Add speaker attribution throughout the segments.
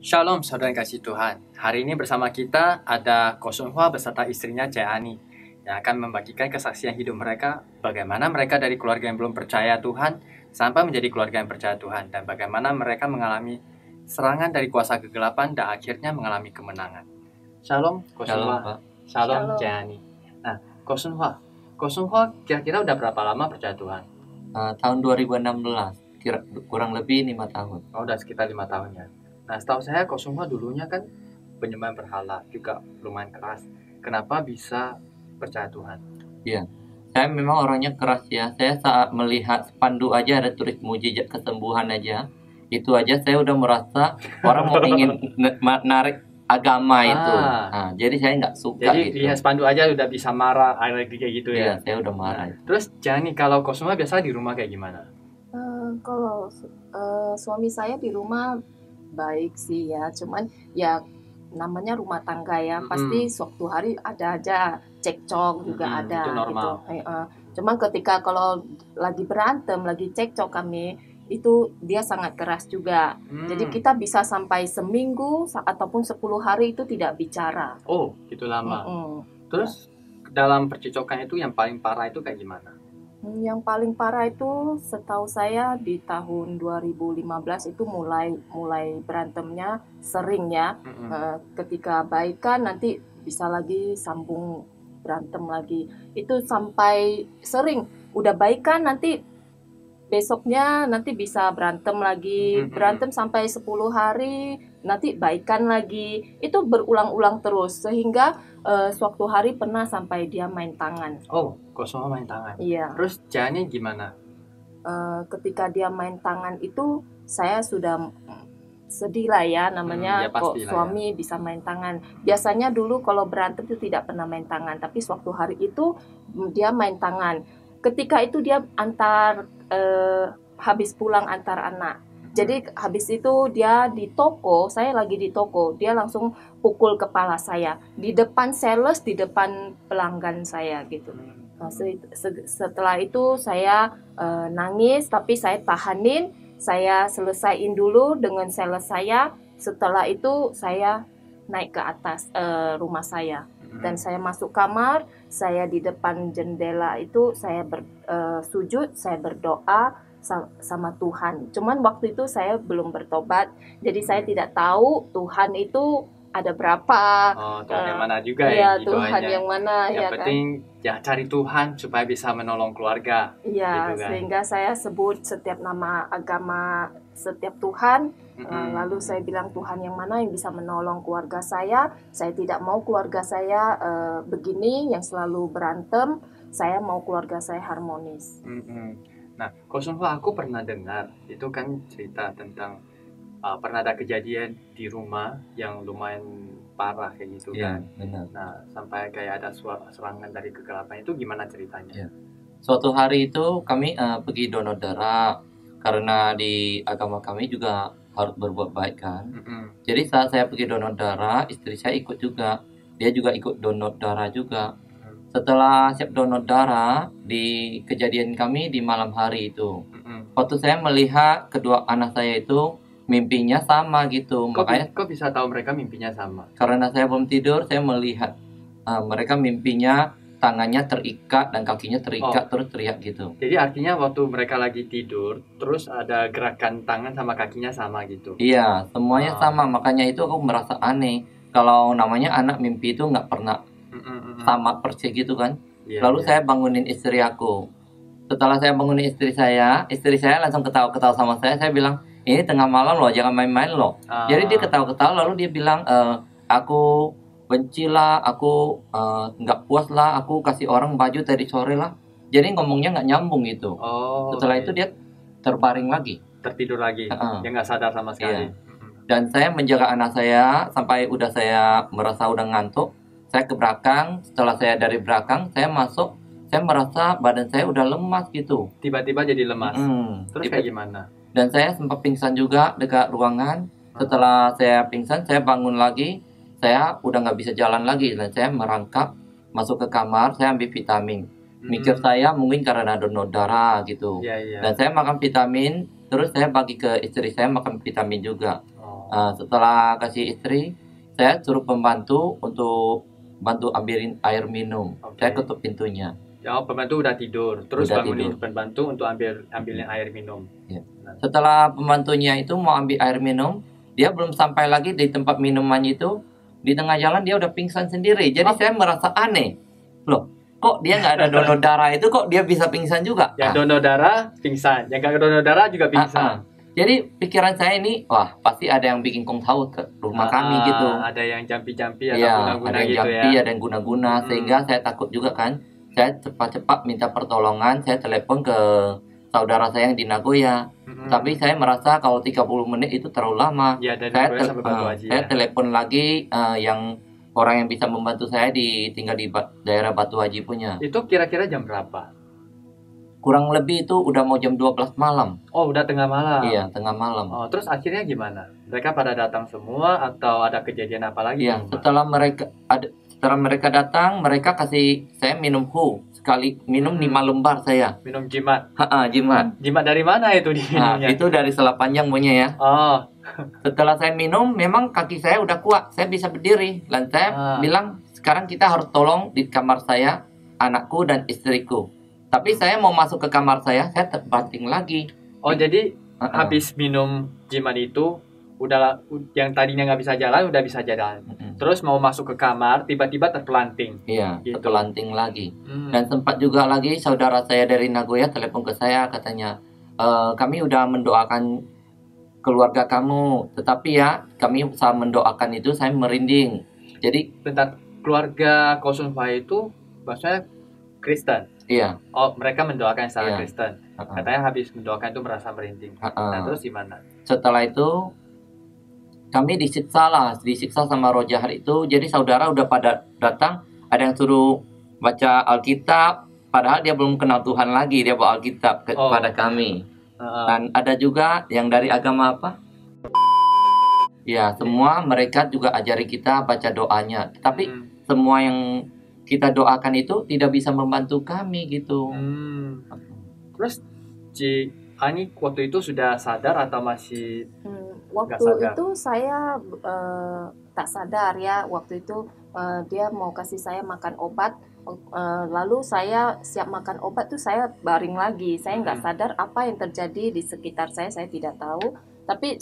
Speaker 1: Shalom saudara yang kasih Tuhan. Hari ini bersama kita ada Ko Sun Hwa beserta istrinya Jae Ani yang akan membagikan kesaksian hidup mereka, bagaimana mereka dari keluarga yang belum percaya Tuhan sampai menjadi keluarga yang percaya Tuhan, dan bagaimana mereka mengalami serangan dari kuasa kegelapan dan akhirnya mengalami kemenangan. Shalom Ko Sun Hwa.
Speaker 2: Pak.
Speaker 1: Shalom
Speaker 3: Shalom.
Speaker 1: Jae Ani. Nah, Ko Sun Hwa kira-kira udah berapa lama percaya Tuhan?
Speaker 2: Tahun 2016, kurang lebih 5 tahun.
Speaker 1: Oh, udah sekitar 5 tahun ya. Nah, setahu saya Ko Sun Hwa dulunya kan penyembahan berhala, juga lumayan keras. Kenapa bisa percaya Tuhan?
Speaker 2: Saya memang orangnya keras ya. Saya saat melihat spanduk aja ada tulis mujizat kesembuhan aja, itu aja saya udah merasa orang mau ingin narik agama itu. Nah, jadi saya nggak suka
Speaker 1: Jadi
Speaker 2: gitu.
Speaker 1: lihat spanduk aja udah bisa marah, kayak gitu ya.
Speaker 2: Iya, saya udah marah.
Speaker 1: Terus Jani, kalau Ko Sun Hwa biasa di rumah kayak gimana?
Speaker 3: Kalau suami saya di rumah baik sih ya, cuman ya namanya rumah tangga ya, pasti suatu hari ada aja cekcok juga ada
Speaker 1: itu normal.
Speaker 3: gitu. Cuman ketika kalau lagi berantem, lagi cekcok kami, itu dia sangat keras juga. Jadi kita bisa sampai seminggu ataupun 10 hari itu tidak bicara.
Speaker 1: Oh, gitu lama. Terus dalam percecokan itu yang paling parah itu kayak gimana?
Speaker 3: Yang paling parah itu setahu saya di tahun 2015 itu mulai berantemnya sering ya. Ketika baikan nanti bisa lagi sambung berantem lagi. Itu sampai sering udah baikan nanti besoknya nanti bisa berantem lagi. Berantem sampai 10 hari nanti baikan lagi. Itu berulang-ulang terus sehingga suatu hari pernah sampai dia main tangan.
Speaker 1: Oh, Ko Sun Hwa main tangan.
Speaker 3: Iya.
Speaker 1: Terus Jani gimana?
Speaker 3: Ketika dia main tangan itu saya sudah sedih lah ya, namanya kok suami bisa main tangan. Biasanya dulu kalau berantem itu tidak pernah main tangan, tapi suatu hari itu dia main tangan. Ketika itu dia habis pulang antar anak. Jadi habis itu dia di toko, saya lagi di toko, dia langsung pukul kepala saya di depan sales, di depan pelanggan saya gitu. Nah, setelah itu saya nangis, tapi saya tahanin, saya selesaiin dulu dengan sales saya. Setelah itu saya naik ke atas rumah saya dan saya masuk kamar, saya di depan jendela itu saya sujud, saya berdoa sama Tuhan. Cuman waktu itu saya belum bertobat, jadi saya tidak tahu Tuhan itu ada berapa.
Speaker 1: Tuhan yang mana juga
Speaker 3: ya,
Speaker 1: gitu
Speaker 3: Tuhan
Speaker 1: aja.
Speaker 3: yang mana
Speaker 1: yang
Speaker 3: ya
Speaker 1: penting
Speaker 3: kan?
Speaker 1: Ya cari Tuhan supaya bisa menolong keluarga.
Speaker 3: Iya,
Speaker 1: gitu kan?
Speaker 3: Sehingga saya sebut setiap nama agama setiap Tuhan. Lalu saya bilang Tuhan yang mana yang bisa menolong keluarga saya. Saya tidak mau keluarga saya begini yang selalu berantem. Saya mau keluarga saya harmonis.
Speaker 1: Nah, Ko Sun Hwa, aku pernah dengar itu kan cerita tentang pernah ada kejadian di rumah yang lumayan parah kayak gitu kan.
Speaker 2: Benar.
Speaker 1: Nah, sampai kayak ada serangan dari kegelapan, itu gimana ceritanya?
Speaker 2: Suatu hari itu kami pergi donor darah, karena di agama kami juga harus berbuat baik kan. Jadi saat saya pergi donor darah, istri saya ikut juga. Dia juga ikut donor darah juga. Setelah siap donor darah, di kejadian kami di malam hari itu, waktu saya melihat kedua anak saya itu mimpinya sama gitu. Makanya
Speaker 1: kok bisa tahu mereka mimpinya sama?
Speaker 2: Karena saya belum tidur, saya melihat mereka mimpinya tangannya terikat dan kakinya terikat terus teriak gitu.
Speaker 1: Jadi artinya waktu mereka lagi tidur, terus ada gerakan tangan sama kakinya sama gitu?
Speaker 2: Iya, semuanya sama. Makanya itu aku merasa aneh. Kalau namanya anak mimpi itu nggak pernah sama persis gitu kan. Lalu saya bangunin istri aku. Setelah saya bangunin istri saya langsung ketawa-ketawa sama saya. Saya bilang, ini tengah malam loh, jangan main-main loh. Jadi dia ketawa-ketawa, lalu dia bilang, aku benci lah, aku nggak puas lah, aku kasih orang baju tadi sore lah. Jadi ngomongnya nggak nyambung gitu. Setelah itu dia terbaring lagi,
Speaker 1: tertidur lagi, dia nggak sadar sama sekali.
Speaker 2: Dan saya menjaga anak saya sampai udah saya merasa udah ngantuk. Saya ke belakang, setelah saya dari belakang, saya masuk, saya merasa badan saya udah lemas gitu.
Speaker 1: Tiba-tiba jadi lemas. Terus kayak gimana?
Speaker 2: Dan saya sempat pingsan juga dekat ruangan. Setelah saya pingsan, saya bangun lagi. Saya udah nggak bisa jalan lagi. Dan saya merangkak, masuk ke kamar, saya ambil vitamin. Mikir saya mungkin karena donor darah gitu. Dan saya makan vitamin, terus saya bagi ke istri saya makan vitamin juga. Setelah kasih istri, saya suruh pembantu untuk bantu ambilin air minum. Saya ketuk pintunya.
Speaker 1: Ya, pembantu udah tidur, terus
Speaker 2: Udah
Speaker 1: bangunin
Speaker 2: tidur.
Speaker 1: pembantu untuk ambilin air minum.
Speaker 2: Ya. Setelah pembantunya itu mau ambil air minum, dia belum sampai lagi di tempat minumannya itu, di tengah jalan dia udah pingsan sendiri. Jadi saya merasa aneh. Loh, kok dia nggak ada donor darah itu, kok dia bisa pingsan juga?
Speaker 1: Yang donor darah pingsan, yang nggak donor darah juga pingsan.
Speaker 2: Jadi pikiran saya ini, wah pasti ada yang bikin kong tahu ke rumah kami gitu.
Speaker 1: Ada yang jampi-jampi atau
Speaker 2: Ya,
Speaker 1: guna-guna
Speaker 2: ada yang
Speaker 1: gitu
Speaker 2: jampi,
Speaker 1: ya.
Speaker 2: ada yang guna-guna, sehingga saya takut juga kan. Saya cepat-cepat minta pertolongan, saya telepon ke saudara saya yang di Nagoya. Tapi saya merasa kalau 30 menit itu terlalu lama.
Speaker 1: Ya, dari
Speaker 2: saya,
Speaker 1: Nagoya sampai Batu Haji
Speaker 2: saya telepon lagi yang orang yang bisa membantu saya tinggal di daerah Batu Haji punya.
Speaker 1: Itu kira-kira jam berapa?
Speaker 2: Kurang lebih itu udah mau jam 12 malam.
Speaker 1: Oh, udah tengah malam.
Speaker 2: Iya, tengah malam.
Speaker 1: Oh, terus akhirnya gimana? Mereka pada datang semua atau ada kejadian apa lagi?
Speaker 2: Iya, setelah mereka datang, mereka kasih saya minum sekali minum 5 lembar saya.
Speaker 1: Minum jimat.
Speaker 2: Jimat.
Speaker 1: Jimat dari mana itu diminumnya?
Speaker 2: Itu dari Selat Panjang punya ya.
Speaker 1: Oh.
Speaker 2: Setelah saya minum, memang kaki saya udah kuat, saya bisa berdiri. Dan saya bilang, sekarang kita harus tolong di kamar saya, anakku dan istriku. Tapi saya mau masuk ke kamar saya terbanting lagi.
Speaker 1: Oh, jadi habis minum jimat itu, udah yang tadinya nggak bisa jalan, udah bisa jalan. Terus mau masuk ke kamar, tiba-tiba terpelanting.
Speaker 2: Iya,
Speaker 1: gitu.
Speaker 2: terpelanting lagi. Dan sempat juga lagi saudara saya dari Nagoya telepon ke saya, katanya, kami udah mendoakan keluarga kamu, tetapi ya kami saat mendoakan itu saya merinding. Jadi
Speaker 1: bentar, keluarga Kosun Hwa itu maksudnya Kristen.
Speaker 2: Iya.
Speaker 1: Oh, mereka mendoakan secara Kristen. Katanya habis mendoakan itu merasa merinding. Nah, terus gimana?
Speaker 2: Setelah itu kami disiksa sama roh jahat itu. Jadi saudara udah pada datang, ada yang suruh baca Alkitab, padahal dia belum kenal Tuhan lagi, dia bawa Alkitab kepada kami. Dan ada juga yang dari agama apa? Ya, semua mereka juga ajari kita baca doanya. Tapi semua yang kita doakan itu tidak bisa membantu kami gitu.
Speaker 1: Terus Ci Ani waktu itu sudah sadar atau masih
Speaker 3: waktu
Speaker 1: sadar?
Speaker 3: itu saya tak sadar ya. Waktu itu dia mau kasih saya makan obat, lalu saya siap makan obat tuh saya baring lagi. Saya nggak sadar apa yang terjadi di sekitar saya tidak tahu. Tapi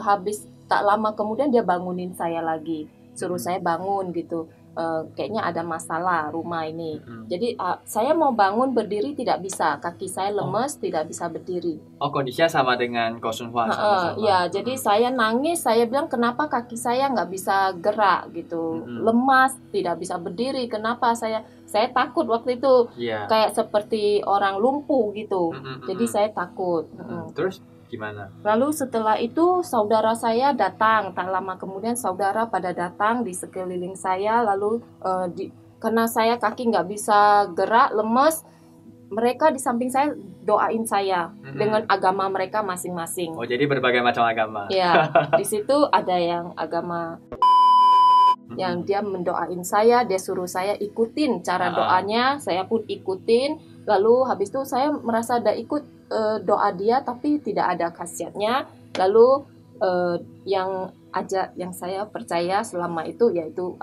Speaker 3: habis tak lama kemudian dia bangunin saya lagi, suruh saya bangun gitu. Kayaknya ada masalah rumah ini. Jadi saya mau bangun berdiri tidak bisa, kaki saya lemes, tidak bisa berdiri.
Speaker 1: Oh, kondisinya sama dengan Kosun Hwa.
Speaker 3: Ya, jadi saya nangis, saya bilang kenapa kaki saya nggak bisa gerak gitu, lemas, tidak bisa berdiri. Kenapa saya takut waktu itu, kayak seperti orang lumpuh gitu. Jadi saya takut.
Speaker 1: Terus gimana?
Speaker 3: Lalu setelah itu saudara saya datang, tak lama kemudian saudara pada datang di sekeliling saya, lalu karena saya kaki nggak bisa gerak, lemes, mereka di samping saya doain saya dengan agama mereka masing-masing.
Speaker 1: Oh, jadi berbagai macam agama.
Speaker 3: Ya, di situ ada yang agama yang dia mendoain saya, dia suruh saya ikutin cara doanya, saya pun ikutin. Lalu habis itu saya merasa ada ikut doa dia tapi tidak ada khasiatnya. Lalu yang saya percaya selama itu yaitu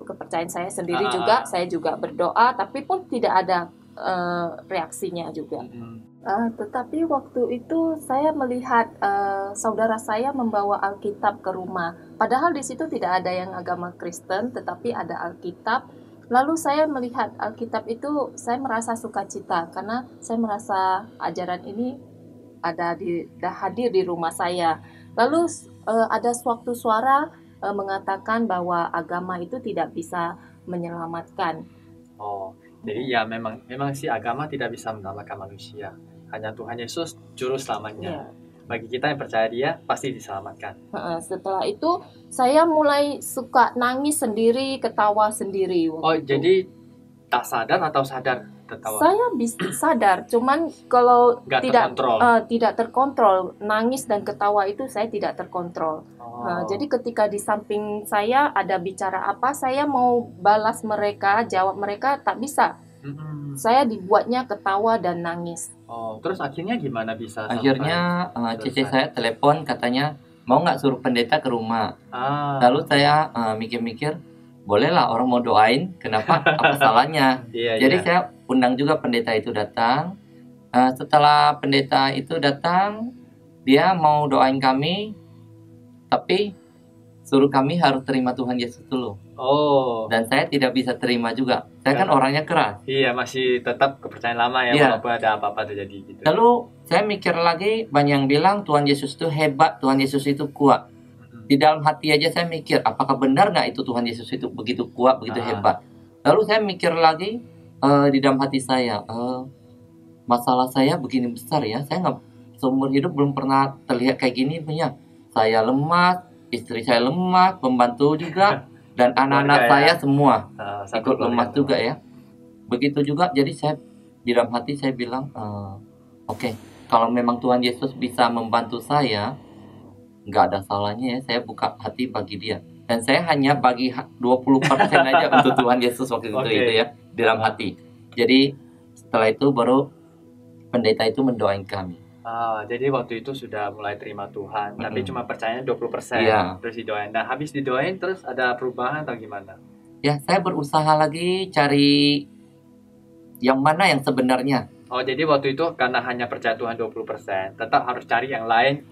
Speaker 3: kepercayaan saya sendiri juga, saya juga berdoa tapi pun tidak ada reaksinya juga. Tetapi waktu itu saya melihat saudara saya membawa Alkitab ke rumah. Padahal di situ tidak ada yang agama Kristen, tetapi ada Alkitab. Lalu saya melihat Alkitab itu, saya merasa sukacita karena saya merasa ajaran ini hadir di rumah saya. Lalu ada suatu suara mengatakan bahwa agama itu tidak bisa menyelamatkan.
Speaker 1: Oh, jadi ya memang sih agama tidak bisa menyelamatkan manusia. Hanya Tuhan Yesus juru selamatnya. Bagi kita yang percaya dia pasti diselamatkan.
Speaker 3: Setelah itu saya mulai suka nangis sendiri, ketawa sendiri.
Speaker 1: Oh, jadi tak sadar atau sadar tertawa?
Speaker 3: Saya bisa sadar, cuman kalau tidak terkontrol, nangis dan ketawa itu saya tidak terkontrol. Jadi ketika di samping saya ada bicara apa, saya mau balas mereka, jawab mereka tak bisa. Saya dibuatnya ketawa dan nangis.
Speaker 1: Oh, terus akhirnya gimana bisa?
Speaker 2: Akhirnya cici saya telepon, katanya mau nggak suruh pendeta ke rumah.
Speaker 1: Ah.
Speaker 2: Lalu saya mikir-mikir, bolehlah orang mau doain, kenapa? Apa salahnya?
Speaker 1: Iya,
Speaker 2: Jadi
Speaker 1: iya.
Speaker 2: saya undang juga pendeta itu datang. Setelah pendeta itu datang, dia mau doain kami, tapi suruh kami harus terima Tuhan Yesus dulu.
Speaker 1: Oh.
Speaker 2: Dan saya tidak bisa terima juga. Saya kan orangnya keras.
Speaker 1: Iya, masih tetap kepercayaan lama ya,
Speaker 2: Iya.
Speaker 1: walaupun ada apa-apa terjadi gitu.
Speaker 2: Lalu saya mikir lagi, banyak yang bilang Tuhan Yesus itu hebat, Tuhan Yesus itu kuat. Di dalam hati aja saya mikir, apakah benar nggak itu Tuhan Yesus itu begitu kuat, begitu hebat? Lalu saya mikir lagi di dalam hati saya, masalah saya begini besar ya, saya nggak seumur hidup belum pernah terlihat kayak gini punya. Saya lemas, istri saya lemas, pembantu juga, dan anak-anak saya semua ikut lemas juga ya. Begitu juga, jadi saya di dalam hati saya bilang, oke, kalau memang Tuhan Yesus bisa membantu saya, nggak ada salahnya ya saya buka hati bagi dia. Dan saya hanya bagi 20% aja untuk Tuhan Yesus waktu itu ya, di dalam hati. Jadi setelah itu baru pendeta itu mendoain kami.
Speaker 1: Jadi waktu itu sudah mulai terima Tuhan, tapi cuma percayanya 20%.
Speaker 2: Iya.
Speaker 1: Terus didoain. Nah, habis didoain terus ada perubahan atau gimana?
Speaker 2: Ya, saya berusaha lagi cari yang mana yang sebenarnya.
Speaker 1: Oh, jadi waktu itu karena hanya percaya Tuhan 20%, tetap harus cari yang lain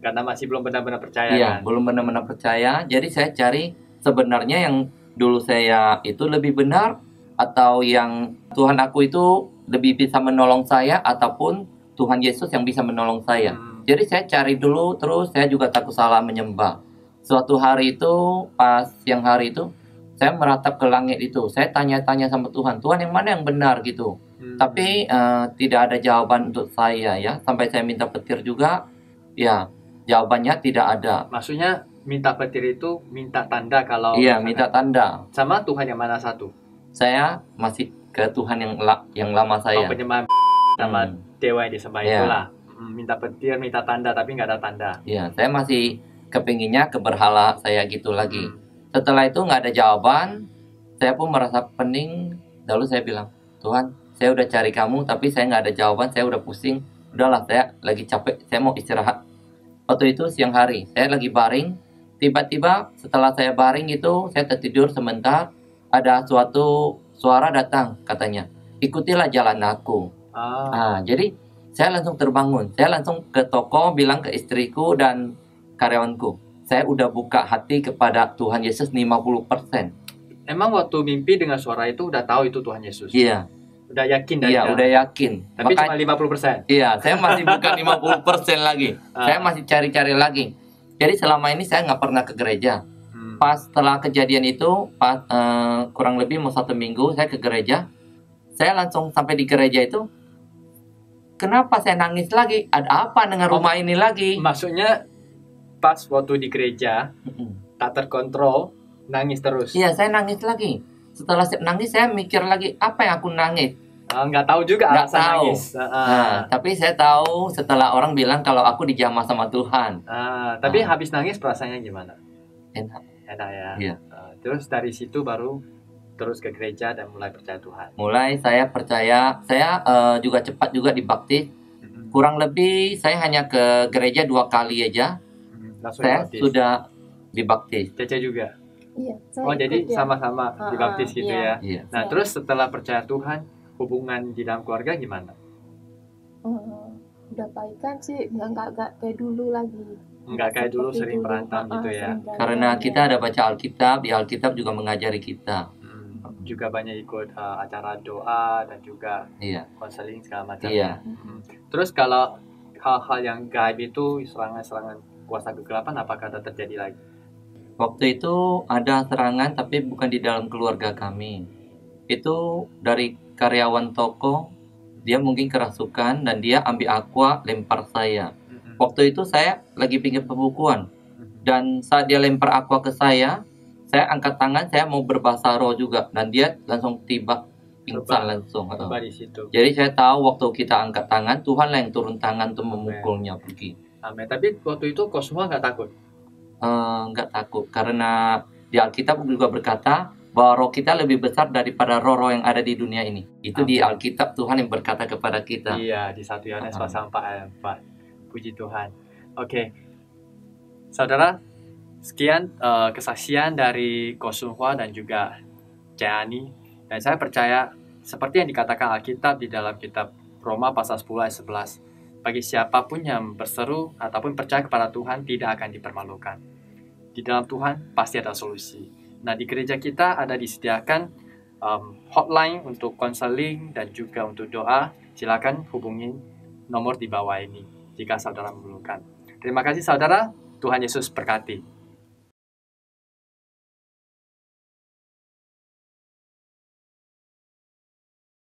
Speaker 1: karena masih belum benar-benar percaya.
Speaker 2: Iya,
Speaker 1: kan?
Speaker 2: belum benar-benar percaya. Jadi saya cari sebenarnya yang dulu saya itu lebih benar, atau yang Tuhan aku itu lebih bisa menolong saya, ataupun Tuhan Yesus yang bisa menolong saya. Jadi saya cari dulu, terus saya juga takut salah menyembah. Suatu hari itu, pas siang hari itu, saya meratap ke langit itu. Saya tanya-tanya sama Tuhan, Tuhan yang mana yang benar gitu. Tapi tidak ada jawaban untuk saya ya. Sampai saya minta petir juga, ya jawabannya tidak ada.
Speaker 1: Maksudnya minta petir itu minta tanda kalau...
Speaker 2: Iya, minta tanda.
Speaker 1: Sama Tuhan yang mana satu?
Speaker 2: Saya masih ke Tuhan yang lama saya.
Speaker 1: Penyembahan sama dewa yang disembah itulah. Minta petir, minta tanda, tapi nggak ada tanda.
Speaker 2: Iya, saya masih kepinginnya ke berhala saya gitu lagi. Setelah itu nggak ada jawaban, saya pun merasa pening. Lalu saya bilang, Tuhan, saya udah cari kamu, tapi saya nggak ada jawaban, saya udah pusing. Udahlah, saya lagi capek, saya mau istirahat. Waktu itu siang hari, saya lagi baring. Tiba-tiba setelah saya baring itu, saya tertidur sebentar. Ada suatu suara datang, katanya, ikutilah jalan aku. Jadi saya langsung terbangun. Saya langsung ke toko, bilang ke istriku dan karyawanku, saya udah buka hati kepada Tuhan Yesus 50%.
Speaker 1: Emang waktu mimpi dengan suara itu udah tahu itu Tuhan Yesus?
Speaker 2: Iya.
Speaker 1: Udah yakin?
Speaker 2: Iya, udah yakin.
Speaker 1: Tapi cuma 50%?
Speaker 2: Iya, saya masih bukan 50% lagi. Saya masih cari-cari lagi. Jadi selama ini saya nggak pernah ke gereja. Pas setelah kejadian itu, kurang lebih mau 1 minggu, saya ke gereja. Saya langsung sampai di gereja itu, kenapa saya nangis lagi? Ada apa dengan rumah ini lagi?
Speaker 1: Maksudnya pas waktu di gereja tak terkontrol, nangis terus?
Speaker 2: Iya, saya nangis lagi. Setelah nangis, saya mikir lagi, apa yang aku nangis?
Speaker 1: Nggak tahu juga alasan nangis.
Speaker 2: Tapi saya tahu setelah orang bilang kalau aku dijamah sama Tuhan.
Speaker 1: Tapi habis nangis perasaannya gimana?
Speaker 2: Enak
Speaker 1: ya.
Speaker 2: Iya.
Speaker 1: Terus dari situ baru terus ke gereja dan mulai percaya Tuhan.
Speaker 2: Mulai saya percaya, saya juga cepat juga dibaptis. Kurang lebih saya hanya ke gereja 2 kali aja. Saya dibaptis. Sudah dibaptis.
Speaker 1: Cece juga?
Speaker 3: Iya.
Speaker 1: Jadi sama-sama dibaptis gitu ya.
Speaker 2: Iya.
Speaker 1: Nah, terus setelah percaya Tuhan, hubungan di dalam keluarga gimana?
Speaker 3: Udah baikan sih, nggak kayak dulu lagi.
Speaker 1: Nggak kayak dulu sering berantem gitu ya.
Speaker 2: Karena kita ada baca Alkitab, di Alkitab juga mengajari kita.
Speaker 1: Juga banyak ikut acara doa dan juga konseling segala macam.
Speaker 2: Iya.
Speaker 1: Terus kalau hal-hal yang gaib itu, serangan-serangan kuasa kegelapan, apakah ada terjadi lagi?
Speaker 2: Waktu itu ada serangan, tapi bukan di dalam keluarga kami. Itu dari karyawan toko, dia mungkin kerasukan dan dia ambil aqua lempar saya. Waktu itu saya lagi pinggir pembukuan, dan saat dia lempar aqua ke saya angkat tangan, saya mau berbahasa roh juga, dan dia langsung tiba pingsan langsung.
Speaker 1: Di situ.
Speaker 2: Jadi saya tahu waktu kita angkat tangan, Tuhanlah yang turun tangan untuk memukulnya pergi.
Speaker 1: Amin. Tapi waktu itu kau semua nggak takut?
Speaker 2: Nggak takut, karena di Alkitab juga berkata bahwa roh kita lebih besar daripada roh-roh yang ada di dunia ini. Itu di Alkitab Tuhan yang berkata kepada kita.
Speaker 1: Iya, di 1 Yohanes pasal 4 ayat 4. Puji Tuhan. Oke. Saudara, sekian kesaksian dari Ko Sun Hwa dan juga Ceani. Dan saya percaya seperti yang dikatakan Alkitab di dalam kitab Roma pasal 10 ayat 11, bagi siapapun yang berseru ataupun percaya kepada Tuhan tidak akan dipermalukan. Di dalam Tuhan pasti ada solusi. Nah, di gereja kita ada disediakan hotline untuk konseling dan juga untuk doa. Silakan hubungi nomor di bawah ini jika saudara memerlukan. Terima kasih saudara, Tuhan Yesus berkati.